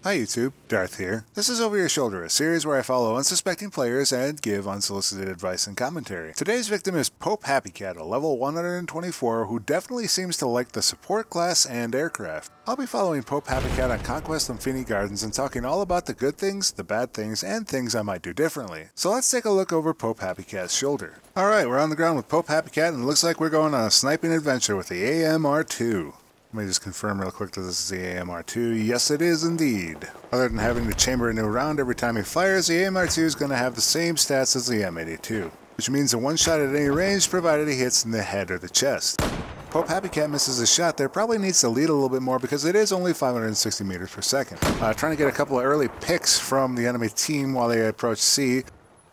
Hi YouTube, Darth here. This is Over Your Shoulder, a series where I follow unsuspecting players and give unsolicited advice and commentary. Today's victim is Popehappycat, a level 124 who definitely seems to like the support class and aircraft. I'll be following Popehappycat on Conquest Lumphini Gardens and talking all about the good things, the bad things, and things I might do differently. So let's take a look over Popehappycat's shoulder. Alright, we're on the ground with Popehappycat and it looks like we're going on a sniping adventure with the AMR-2. Let me just confirm real quick that this is the AMR-2. Yes, it is indeed. Other than having to chamber a new round every time he fires, the AMR-2 is going to have the same stats as the M82, which means a one shot at any range provided he hits in the head or the chest. Popehappycat misses a shot there, probably needs to lead a little bit more because it is only 560 meters per second. Trying to get a couple of early picks from the enemy team while they approach C.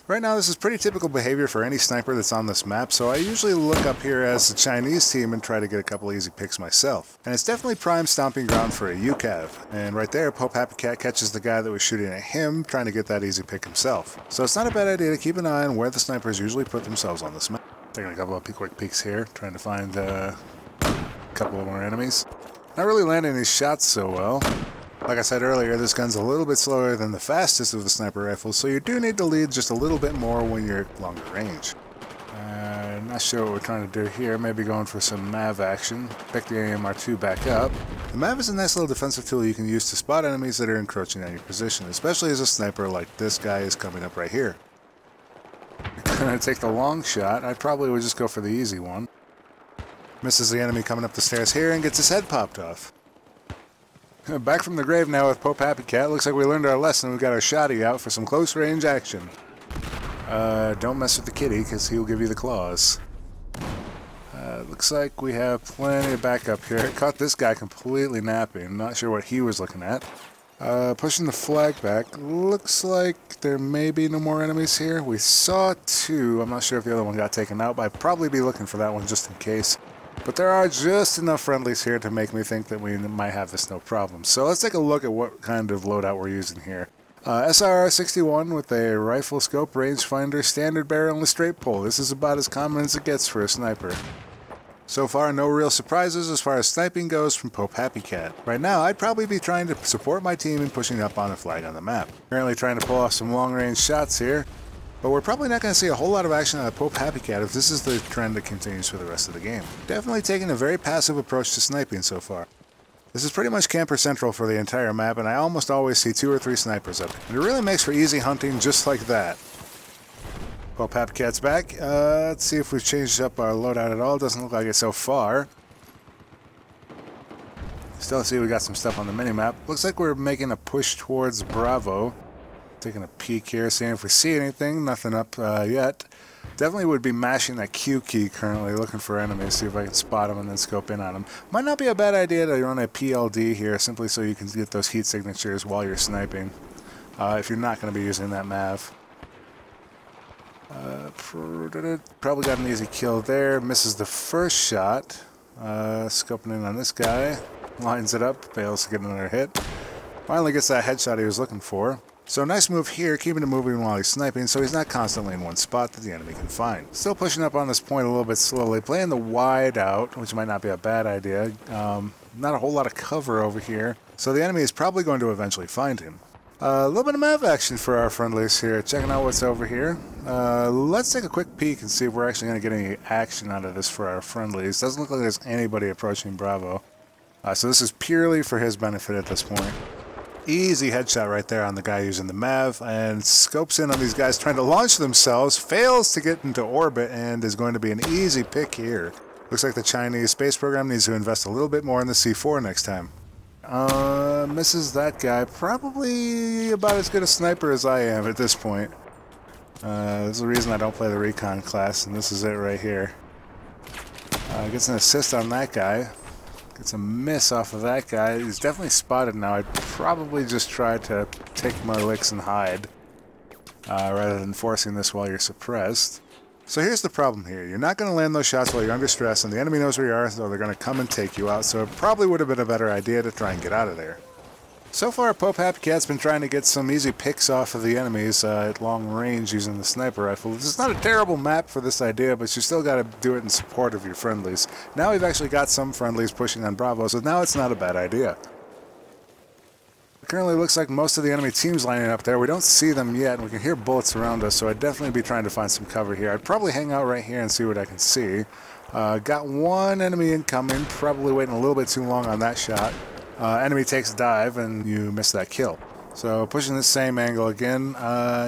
Right now this is pretty typical behavior for any sniper that's on this map, so I usually look up here as the Chinese team and try to get a couple easy picks myself. And it's definitely prime stomping ground for a UCAV. And right there, Popehappycat catches the guy that was shooting at him, trying to get that easy pick himself. So it's not a bad idea to keep an eye on where the snipers usually put themselves on this map. Taking a couple of quick peeks here, trying to find a couple of more enemies. Not really landing these shots so well. Like I said earlier, this gun's a little bit slower than the fastest of the sniper rifles, so you do need to lead just a little bit more when you're at longer range. Not sure what we're trying to do here, maybe going for some MAV action. Pick the AMR-2 back up. The MAV is a nice little defensive tool you can use to spot enemies that are encroaching on your position, especially as a sniper like this guy is coming up right here. You're gonna take the long shot. I probably would just go for the easy one. Misses the enemy coming up the stairs here and gets his head popped off. Back from the grave now with Popehappycat. Looks like we learned our lesson. We got our shotty out for some close range action. Don't mess with the kitty because he'll give you the claws. Looks like we have plenty of backup here. Caught this guy completely napping. Not sure what he was looking at. Pushing the flag back. Looks like there may be no more enemies here. We saw two. I'm not sure if the other one got taken out, but I'd probably be looking for that one just in case. But there are just enough friendlies here to make me think that we might have this no problem. So let's take a look at what kind of loadout we're using here. SRR-61 with a rifle scope, rangefinder, standard barrel, and a straight pull. This is about as common as it gets for a sniper. So far, no real surprises as far as sniping goes from Popehappycat. Right now, I'd probably be trying to support my team in pushing up on a flag on the map. Currently trying to pull off some long-range shots here. But we're probably not going to see a whole lot of action out of Popehappycat if this is the trend that continues for the rest of the game. Definitely taking a very passive approach to sniping so far. This is pretty much camper central for the entire map, and I almost always see 2 or 3 snipers up. And it really makes for easy hunting just like that. Popehappycat's back. Let's see if we've changed up our loadout at all. Doesn't look like it so far. Still see we got some stuff on the minimap. Looks like we're making a push towards Bravo. Taking a peek here, seeing if we see anything. Nothing up yet. Definitely would be mashing that Q key currently, looking for enemies, see if I can spot them and then scope in on them. Might not be a bad idea to run a PLD here, simply so you can get those heat signatures while you're sniping. If you're not going to be using that MAV. Probably got an easy kill there. Misses the first shot. Scoping in on this guy. Lines it up, fails to get another hit. Finally gets that headshot he was looking for. So nice move here, keeping him moving while he's sniping so he's not constantly in one spot that the enemy can find. Still pushing up on this point a little bit slowly, playing the wide out, which might not be a bad idea. Not a whole lot of cover over here, so the enemy is probably going to eventually find him. A little bit of MAV action for our friendlies here, checking out what's over here. Let's take a quick peek and see if we're actually going to get any action out of this for our friendlies. Doesn't look like there's anybody approaching Bravo. So this is purely for his benefit at this point. Easy headshot right there on the guy using the MAV, and scopes in on these guys trying to launch themselves, fails to get into orbit, and is going to be an easy pick here. Looks like the Chinese space program needs to invest a little bit more in the C4 next time. Misses that guy. Probably about as good a sniper as I am at this point. This is the reason I don't play the recon class, and this is it right here. Gets an assist on that guy. Gets a miss off of that guy. He's definitely spotted now. I'd probably just try to take my licks and hide rather than forcing this while you're suppressed. So here's the problem here. You're not going to land those shots while you're under stress, and the enemy knows where you are, so they're going to come and take you out. So it probably would have been a better idea to try and get out of there. So far, Popehappycat's been trying to get some easy picks off of the enemies at long range using the sniper rifle. This is not a terrible map for this idea, but you still got to do it in support of your friendlies. Now we've actually got some friendlies pushing on Bravo, so now it's not a bad idea. It currently looks like most of the enemy team's lining up there. We don't see them yet, and we can hear bullets around us, so I'd definitely be trying to find some cover here. I'd probably hang out right here and see what I can see. Got one enemy incoming, probably waiting a little bit too long on that shot. Enemy takes a dive, and you miss that kill. So pushing the same angle again.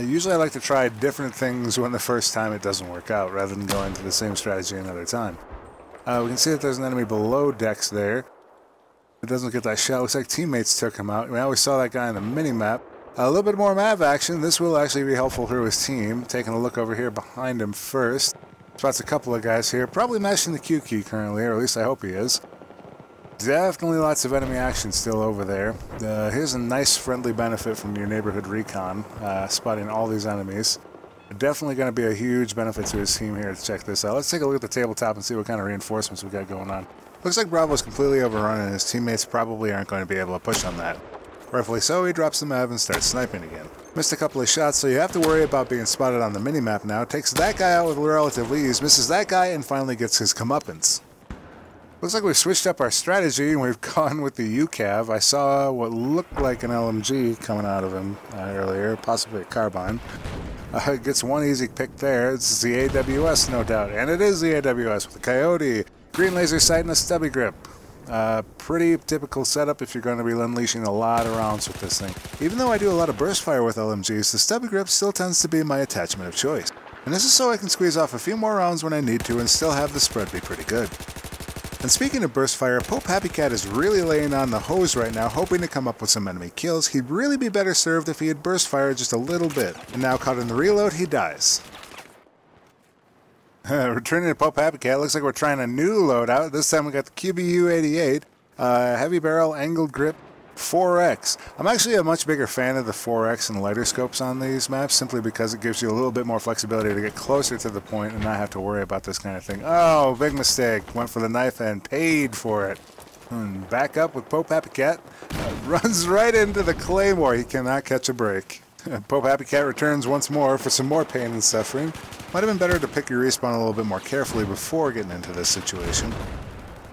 Usually I like to try different things when the first time it doesn't work out, rather than going to the same strategy another time. We can see that there's an enemy below decks there. It doesn't get that shot. Looks like teammates took him out. We always saw that guy on the mini-map. A little bit more map action. This will actually be helpful for his team. Taking a look over here behind him first. Spots a couple of guys here. Probably mashing the Q key currently, or at least I hope he is. Definitely lots of enemy action still over there. Here's a nice friendly benefit from your neighborhood recon, spotting all these enemies. Definitely going to be a huge benefit to his team here to check this out. Let's take a look at the tabletop and see what kind of reinforcements we got going on. Looks like Bravo's completely overrun and his teammates probably aren't going to be able to push on that. Rightfully so, he drops the Mav and starts sniping again. Missed a couple of shots, so you have to worry about being spotted on the minimap now. Takes that guy out with relative ease, misses that guy, and finally gets his comeuppance. Looks like we've switched up our strategy and we've gone with the UCAV. I saw what looked like an LMG coming out of him earlier, possibly a carbine. Gets one easy pick there. It's the AWS, no doubt. And it is the AWS with the Coyote. Green laser sight and a stubby grip. Pretty typical setup if you're going to be unleashing a lot of rounds with this thing. Even though I do a lot of burst fire with LMGs, the stubby grip still tends to be my attachment of choice. And this is so I can squeeze off a few more rounds when I need to and still have the spread be pretty good. And speaking of burst fire, Popehappycat is really laying on the hose right now, hoping to come up with some enemy kills. He'd really be better served if he had burst fire just a little bit. And now caught in the reload, he dies. Returning to Popehappycat, looks like we're trying a new loadout. This time we got the QBU-88, heavy barrel, angled grip, 4X. I'm actually a much bigger fan of the 4X and lighter scopes on these maps, simply because it gives you a little bit more flexibility to get closer to the point and not have to worry about this kind of thing. Oh, big mistake. Went for the knife and paid for it. Back up with Popehappycat. Runs right into the Claymore. He cannot catch a break. Popehappycat returns once more for some more pain and suffering. Might have been better to pick your respawn a little bit more carefully before getting into this situation.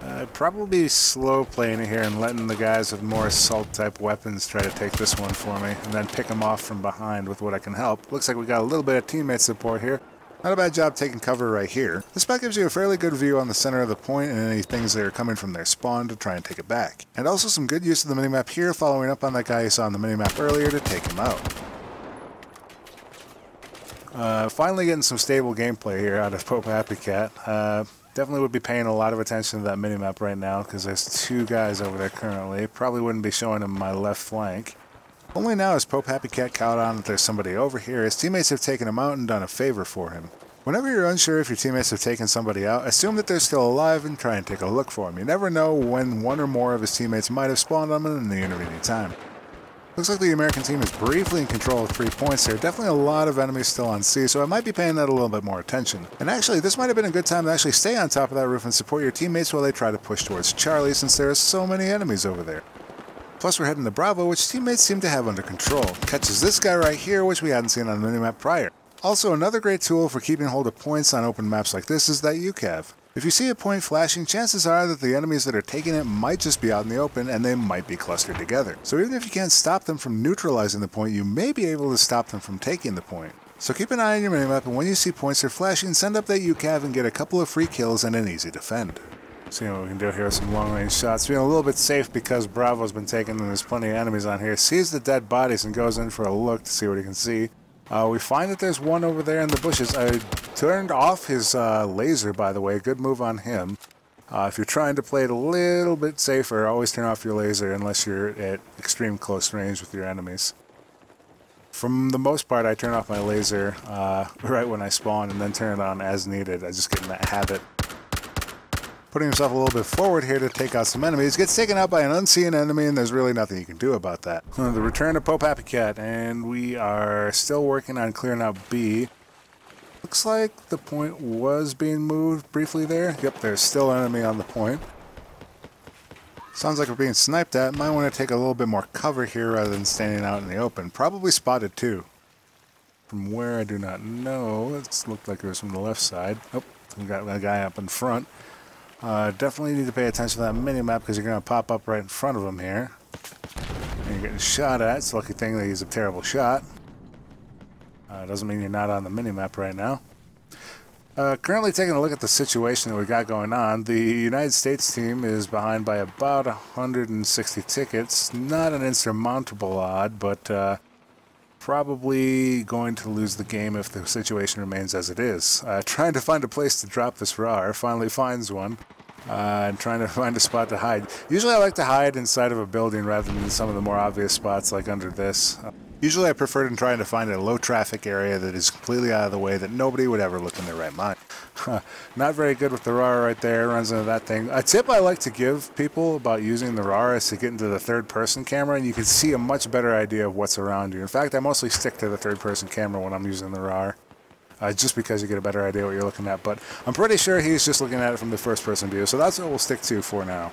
I'd probably be slow playing it here and letting the guys with more assault type weapons try to take this one for me, and then pick them off from behind with what I can help. Looks like we got a little bit of teammate support here. Not a bad job taking cover right here. This spot gives you a fairly good view on the center of the point and any things that are coming from their spawn to try and take it back. And also some good use of the minimap here, following up on that guy you saw on the minimap earlier to take him out. Finally getting some stable gameplay here out of Popehappycat. Definitely would be paying a lot of attention to that minimap right now because there's two guys over there currently. Probably wouldn't be showing him my left flank. Only now has Popehappycat caught on that there's somebody over here. His teammates have taken him out and done a favor for him. Whenever you're unsure if your teammates have taken somebody out, assume that they're still alive and try and take a look for him. You never know when one or more of his teammates might have spawned on him in the intervening time. Looks like the American team is briefly in control of 3 points here. Definitely a lot of enemies still on C, so I might be paying that a little bit more attention. And actually, this might have been a good time to actually stay on top of that roof and support your teammates while they try to push towards Charlie, since there are so many enemies over there. Plus, we're heading to Bravo, which teammates seem to have under control. Catches this guy right here, which we hadn't seen on the minimap prior. Also, another great tool for keeping hold of points on open maps like this is that UCAV. If you see a point flashing, chances are that the enemies that are taking it might just be out in the open and they might be clustered together. So even if you can't stop them from neutralizing the point, you may be able to stop them from taking the point. So keep an eye on your minimap, and when you see points are flashing, send up that UCAV and get a couple of free kills and an easy defend. See what we can do here with some long-range shots. Being a little bit safe because Bravo's been taken and there's plenty of enemies on here. Sees the dead bodies and goes in for a look to see what he can see. We find that there's one over there in the bushes. I turned off his laser, by the way. Good move on him. If you're trying to play it a little bit safer, always turn off your laser unless you're at extreme close range with your enemies. For the most part, I turn off my laser right when I spawn and then turn it on as needed. I just get in that habit. Putting himself a little bit forward here to take out some enemies. Gets taken out by an unseen enemy, and there's really nothing you can do about that. The return of Popehappycat, and we are still working on clearing out B. Looks like the point was being moved briefly there. Yep, there's still an enemy on the point. Sounds like we're being sniped at. Might want to take a little bit more cover here rather than standing out in the open. Probably spotted too. From where, I do not know. It looked like it was from the left side. Oh, we got a guy up in front. Definitely need to pay attention to that mini-map because you're going to pop up right in front of him here. And you're getting shot at. It's a lucky thing that he's a terrible shot. Doesn't mean you're not on the minimap right now. Currently taking a look at the situation that we got going on, the United States team is behind by about 160 tickets. Not an insurmountable odd, but probably going to lose the game if the situation remains as it is. Trying to find a place to drop this RAR, finally finds one. And trying to find a spot to hide. Usually I like to hide inside of a building rather than some of the more obvious spots like under this. Usually I prefer trying to find a low traffic area that is completely out of the way that nobody would ever look in their right mind. Not very good with the RAR right there, runs into that thing. A tip I like to give people about using the RAR is to get into the third person camera and you can see a much better idea of what's around you. In fact, I mostly stick to the third person camera when I'm using the RAR. Just because you get a better idea what you're looking at, but I'm pretty sure he's just looking at it from the first person view, so that's what we'll stick to for now.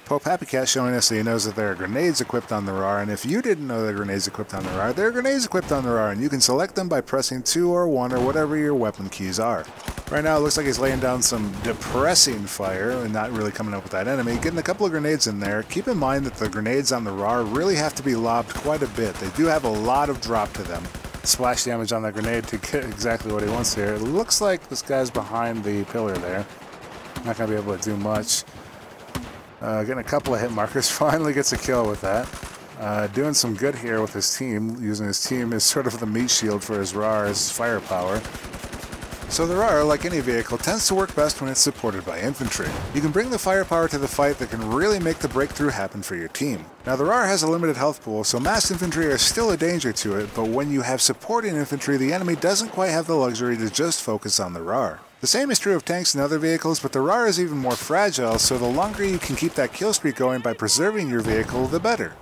Popehappycat showing us that he knows that there are grenades equipped on the RAR, and if you didn't know there are grenades equipped on the RAR, there are grenades equipped on the RAR, and you can select them by pressing 2 or 1 or whatever your weapon keys are. Right now it looks like he's laying down some depressing fire and not really coming up with that enemy, getting a couple of grenades in there. Keep in mind that the grenades on the RAR really have to be lobbed quite a bit. They do have a lot of drop to them. Splash damage on that grenade to get exactly what he wants here. It looks like this guy's behind the pillar there. Not going to be able to do much. Getting a couple of hit markers, finally gets a kill with that. Doing some good here with his team, using his team as sort of the meat shield for his RAR's firepower. So the RAR, like any vehicle, tends to work best when it's supported by infantry. You can bring the firepower to the fight that can really make the breakthrough happen for your team. Now the RAR has a limited health pool, so massed infantry are still a danger to it, but when you have supporting infantry, the enemy doesn't quite have the luxury to just focus on the RAR. The same is true of tanks and other vehicles, but the RAR is even more fragile, so the longer you can keep that kill streak going by preserving your vehicle, the better.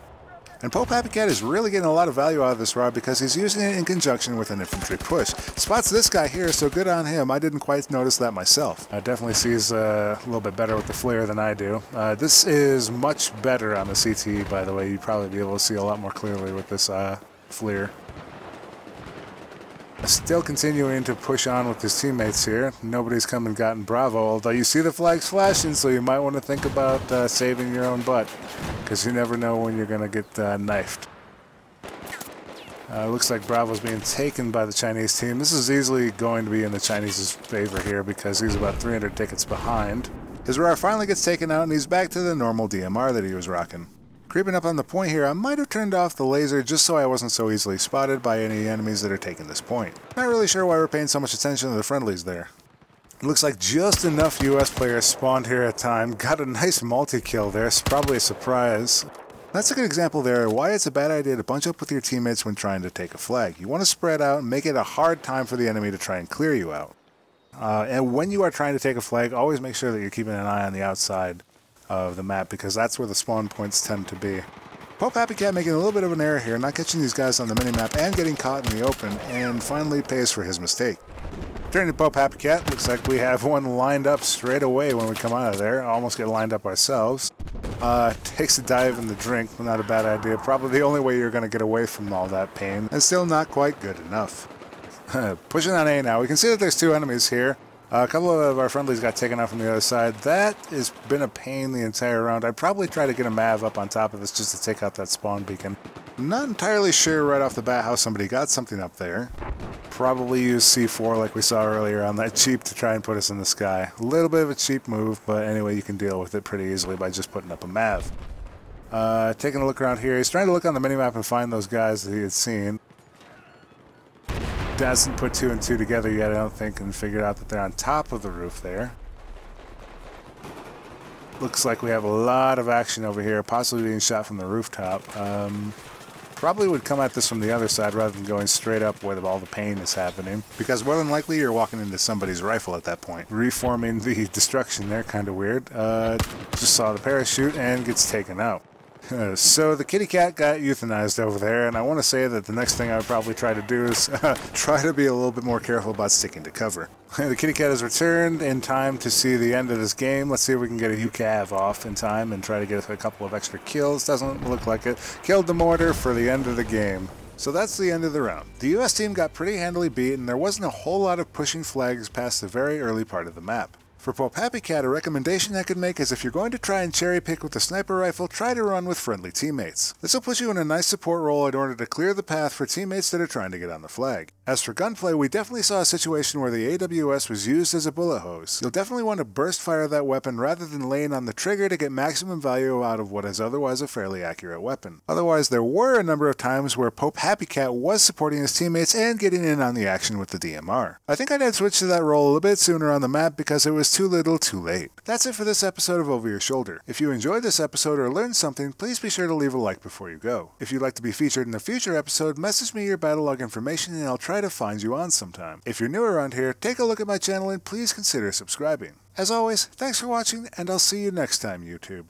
And Popehappycat is really getting a lot of value out of this RAR because he's using it in conjunction with an infantry push. Spots this guy here, so good on him. I didn't quite notice that myself. Definitely sees a little bit better with the flare than I do. This is much better on the CT, by the way. You'd probably be able to see a lot more clearly with this flare. Still continuing to push on with his teammates here. Nobody's come and gotten Bravo, although you see the flags flashing, so you might want to think about saving your own butt, because you never know when you're going to get knifed. Looks like Bravo's being taken by the Chinese team. This is easily going to be in the Chinese's favor here, because he's about 300 tickets behind. His RAR finally gets taken out, and he's back to the normal DMR that he was rocking. Creeping up on the point here, I might have turned off the laser just so I wasn't so easily spotted by any enemies that are taking this point. Not really sure why we're paying so much attention to the friendlies there. It looks like just enough US players spawned here at time. Got a nice multi-kill there, it's probably a surprise. That's a good example there why it's a bad idea to bunch up with your teammates when trying to take a flag. You want to spread out and make it a hard time for the enemy to try and clear you out. And when you are trying to take a flag, always make sure that you're keeping an eye on the outside of the map, because that's where the spawn points tend to be. Popehappycat making a little bit of an error here, not catching these guys on the minimap and getting caught in the open, and finally pays for his mistake. Turning to Popehappycat, looks like we have one lined up straight away when we come out of there. Almost get lined up ourselves. Takes a dive in the drink, not a bad idea. Probably the only way you're going to get away from all that pain, and still not quite good enough. Pushing on A now. We can see that there's two enemies here. A couple of our friendlies got taken out from the other side. That has been a pain the entire round. I'd probably try to get a Mav up on top of this just to take out that spawn beacon. I'm not entirely sure right off the bat how somebody got something up there. Probably use C4 like we saw earlier on that Jeep to try and put us in the sky. A little bit of a cheap move, but anyway, you can deal with it pretty easily by just putting up a Mav. Taking a look around here. He's trying to look on the minimap and find those guys that he had seen. Hasn't put 2 and 2 together yet, I don't think, and figured out that they're on top of the roof there. Looks like we have a lot of action over here, possibly being shot from the rooftop. Probably would come at this from the other side rather than going straight up where all the pain is happening, because more than likely you're walking into somebody's rifle at that point. Reforming the destruction there, kind of weird. Just saw the parachute and gets taken out. So the kitty cat got euthanized over there, and I want to say that the next thing I would probably try to do is try to be a little bit more careful about sticking to cover. The kitty cat has returned in time to see the end of this game. Let's see if we can get a UCAV off in time and try to get a couple of extra kills. Doesn't look like it. Killed the mortar for the end of the game. So that's the end of the round. The US team got pretty handily beat, and there wasn't a whole lot of pushing flags past the very early part of the map. For Popehappycat, a recommendation I could make is if you're going to try and cherry pick with the sniper rifle, try to run with friendly teammates. This will put you in a nice support role in order to clear the path for teammates that are trying to get on the flag. As for gunplay, we definitely saw a situation where the AWS was used as a bullet hose. You'll definitely want to burst fire that weapon rather than laying on the trigger to get maximum value out of what is otherwise a fairly accurate weapon. Otherwise, there were a number of times where Popehappycat was supporting his teammates and getting in on the action with the DMR. I think I'd have switched to that role a little bit sooner on the map because it was too little too late. That's it for this episode of Over Your Shoulder. If you enjoyed this episode or learned something, please be sure to leave a like before you go. If you'd like to be featured in a future episode, message me your Battlelog information and I'll try to find you on sometime. If you're new around here, take a look at my channel and please consider subscribing. As always, thanks for watching and I'll see you next time, YouTube.